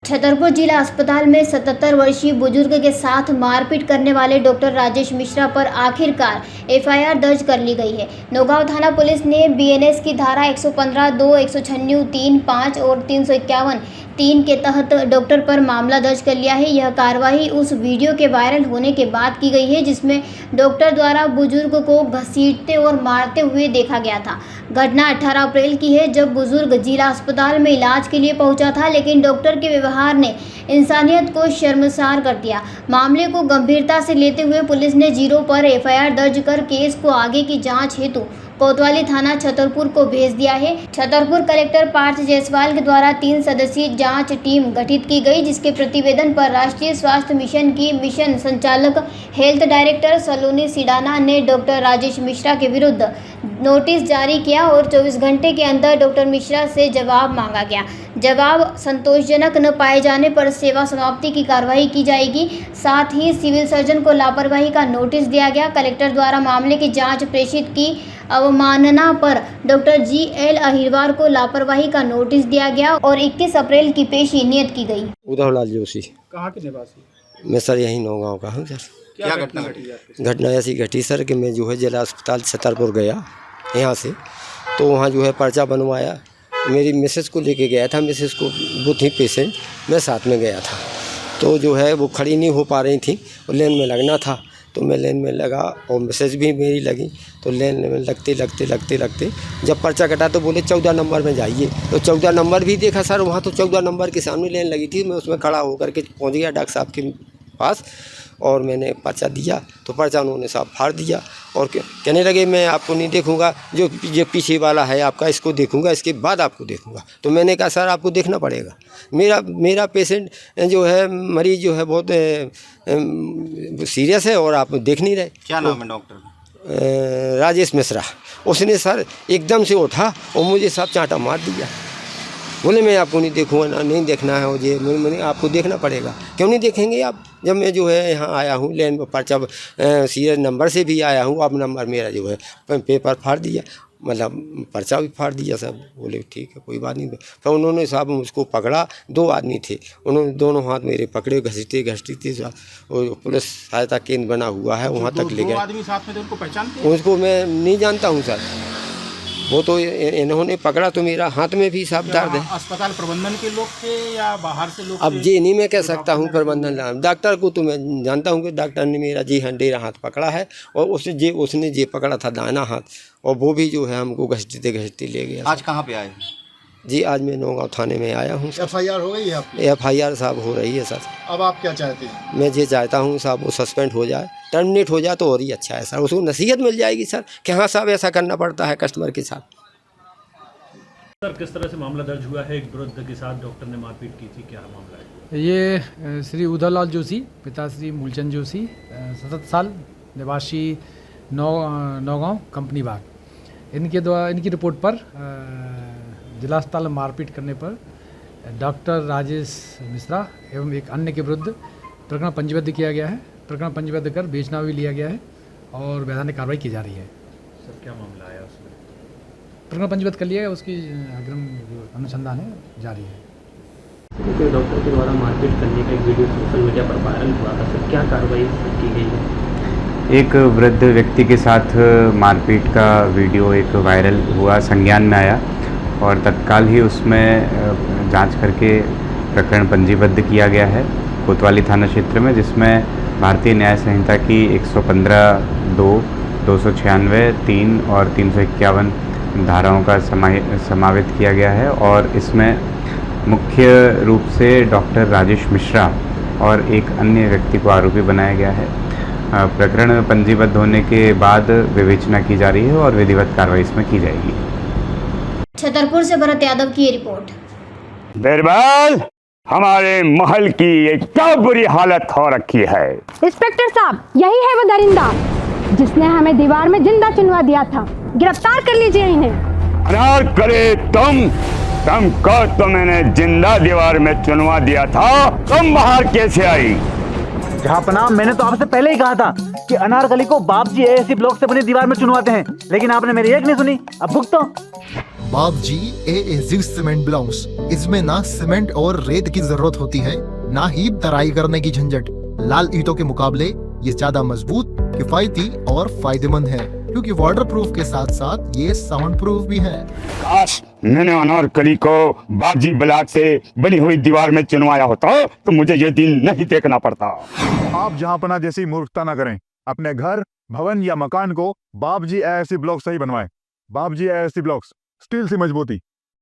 छतरपुर जिला अस्पताल में 77 वर्षीय बुजुर्ग के साथ मारपीट करने वाले डॉक्टर राजेश मिश्रा पर आखिरकार एफआईआर दर्ज कर ली गई है। नौगांव थाना पुलिस ने बीएनएस की धारा 115, 2, 196, 3, 5 और 351 3 के तहत डॉक्टर पर मामला दर्ज कर लिया है। यह कार्रवाई उस वीडियो के वायरल होने के बाद की गई है जिसमें डॉक्टर द्वारा बुजुर्ग को घसीटते और मारते हुए देखा गया था। घटना 18 अप्रैल की है जब बुजुर्ग जिला अस्पताल में इलाज के लिए पहुंचा था, लेकिन डॉक्टर के व्यवहार ने इंसानियत को शर्मसार कर दिया। मामले को गंभीरता से लेते हुए पुलिस ने 0 पर एफआईआर दर्ज कर केस को आगे की जांच हेतु कोतवाली थाना छतरपुर को भेज दिया है। छतरपुर कलेक्टर पार्थ जायसवाल के द्वारा 3 सदस्यीय जांच टीम गठित की गई, जिसके प्रतिवेदन पर राष्ट्रीय स्वास्थ्य मिशन की मिशन संचालक हेल्थ डायरेक्टर सलोनी सिडाना ने डॉक्टर राजेश मिश्रा के विरुद्ध नोटिस जारी किया और 24 घंटे के अंदर डॉक्टर मिश्रा से जवाब मांगा गया। जवाब संतोषजनक न पाए जाने पर सेवा समाप्ति की कार्रवाई की जाएगी। साथ ही सिविल सर्जन को लापरवाही का नोटिस दिया गया। कलेक्टर द्वारा मामले की जांच प्रेषित की अवमानना पर डॉक्टर GL अहिरवार को लापरवाही का नोटिस दिया गया और 21 अप्रैल की पेशी नियत की गई। उदयलाल जोशी। कहाँ के निवासी? मैं सर यहीं नौगांव का हूँ सर। क्या घटना घटी? घटना ऐसी घटी सर कि मैं जो है जिला अस्पताल छतरपुर गया यहाँ से, तो वहाँ जो है पर्चा बनवाया। मेरी मिसेस को लेके गया था, मिसेस को वो थी पेशेंट, मैं साथ में गया था। तो जो है वो खड़ी नहीं हो पा रही थी और लाइन में लगना था, तो मैं लाइन में लगा और मिसेस भी मेरी लगी। तो लाइन में लगते जब पर्चा कटा तो बोले 14 नंबर में जाइए। तो 14 नंबर भी देखा सर, वहाँ तो 14 नंबर के सामने लाइन लगी थी। मैं उसमें खड़ा होकर के पहुँच गया डॉक्टर साहब के पास और मैंने पर्चा दिया। तो पर्चा उन्होंने साहब फाड़ दिया और कहने लगे मैं आपको नहीं देखूंगा, जो ये पीछे वाला है आपका इसको देखूंगा, इसके बाद आपको देखूंगा। तो मैंने कहा सर आपको देखना पड़ेगा, मेरा पेशेंट जो है मरीज जो है बहुत सीरियस है और आप देख नहीं रहे। क्या नाम है डॉक्टर? राजेश मिश्रा। उसने सर एकदम से उठा और मुझे साहब चांटा मार दिया। बोले मैं आपको नहीं देखूँगा, ना नहीं देखना है मुझे, मैंने आपको देखना पड़ेगा। क्यों नहीं देखेंगे आप? जब मैं जो है यहाँ आया हूँ लेन पर पर्चा सीरियल नंबर से भी आया हूँ, अब नंबर मेरा जो है पेपर फाड़ दिया, मतलब पर्चा भी फाड़ दिया सब। बोले ठीक है कोई बात नहीं। तो उन्होंने साहब मुझको पकड़ा, 2 आदमी थे, उन्होंने दोनों हाथ मेरे पकड़े, घसीटते और पुलिस सहायता केंद्र बना हुआ है वहाँ तक ले गए। 2 आदमी साथ में थे, उनको पहचानते हैं? उसको मैं नहीं जानता हूँ सर, वो तो इन्होंने पकड़ा तो मेरा हाथ में भी साफ दर्द है। अस्पताल प्रबंधन के लोग थे या बाहर से लोग? अब ये नहीं मैं कह सकता हूँ प्रबंधन, डॉक्टर को तो मैं जानता हूँ कि डॉक्टर ने मेरा डेरा हाथ पकड़ा है और उसने जे पकड़ा था दाना हाथ, और वो भी जो है हमको घसीटते ले गया। आज कहाँ पे आए जी? आज मैं नौगांव थाने में आया हूँ। FIR हो गई है आपकी? FIR साहब हो रही है सर। अब आप क्या चाहते हैं? मैं ये चाहता हूँ साहब वो सस्पेंड हो जाए, टर्मिनेट हो जाए तो और ही अच्छा है सर। उसको नसीहत मिल जाएगी सर कि हाँ साहब ऐसा करना पड़ता है कस्टमर के साथ। सर किस तरह से मामला दर्ज हुआ है? एक वृद्ध के साथ डॉक्टर ने मारपीट की थी, क्या मामला है? ये श्री उदयलाल जोशी, पिता श्री मूलचंद जोशी, 67 साल, निवासी नौगांव कंपनी बाग। इनकी रिपोर्ट पर जिला अस्पताल में मारपीट करने पर डॉक्टर राजेश मिश्रा एवं एक अन्य के विरुद्ध प्रकरण पंजीबद्ध किया गया है। प्रकरण पंजीबद्ध कर बेचना भी लिया गया है और वैधानिक कार्रवाई की जा रही है। सर क्या मामला आया उसमें? प्रकरण पंजीबद्ध कर लिया है, उसकी अग्रिम अनुसंधान है जारी है। डॉक्टर के द्वारा मारपीट करने का एक वीडियो सोशल मीडिया पर वायरल हुआ था, सर क्या कार्रवाई की गई है? एक वृद्ध व्यक्ति के साथ मारपीट का वीडियो एक वायरल हुआ, संज्ञान में आया और तत्काल ही उसमें जांच करके प्रकरण पंजीबद्ध किया गया है कोतवाली थाना क्षेत्र में, जिसमें भारतीय न्याय संहिता की 115, 2, 296, 3 और 351 धाराओं का समावित किया गया है। और इसमें मुख्य रूप से डॉक्टर राजेश मिश्रा और एक अन्य व्यक्ति को आरोपी बनाया गया है। प्रकरण पंजीबद्ध होने के बाद विवेचना की जा रही है और विधिवत कार्रवाई इसमें की जाएगी। छतरपुर से भरत यादव की ये रिपोर्ट। बिरबल, हमारे महल की ये क्या बुरी हालत हो रखी है। इंस्पेक्टर साहब, यही है वो दरिंदा जिसने हमें दीवार में जिंदा चुनवा दिया था। गिरफ्तार कर लीजिए इन्हें। अनार करे तुमको तो मैंने जिंदा दीवार में चुनवा दिया था, तुम बाहर कैसे आई? जहापना, मैंने तो आपसे पहले ही कहा था कि अनारकली को बाप जी ऐसी ब्लॉक से अपनी दीवार में चुनवाते हैं, लेकिन आपने मेरी एक नहीं सुनी। अब भुगतो। बाबजी एएजी सीमेंट ब्लॉक्स। इसमें ना सीमेंट और रेत की जरूरत होती है, ना ही तराई करने की झंझट। लाल ईंटों के मुकाबले ये ज्यादा मजबूत, किफायती और फायदेमंद है, क्योंकि वाटरप्रूफ के साथ साथ ये साउंड प्रूफ भी है। काश मैंने अनारकली को बाबजी ब्लॉक से बनी हुई दीवार में चुनवाया होता तो मुझे ये दिन नहीं देखना पड़ता। आप जहां पना जैसी मूर्खता ना करें। अपने घर, भवन या मकान को बाबजी एएससी ब्लॉक से ही बनवाएं। बाबजी एएससी ब्लॉक्स, स्टील से मजबूती।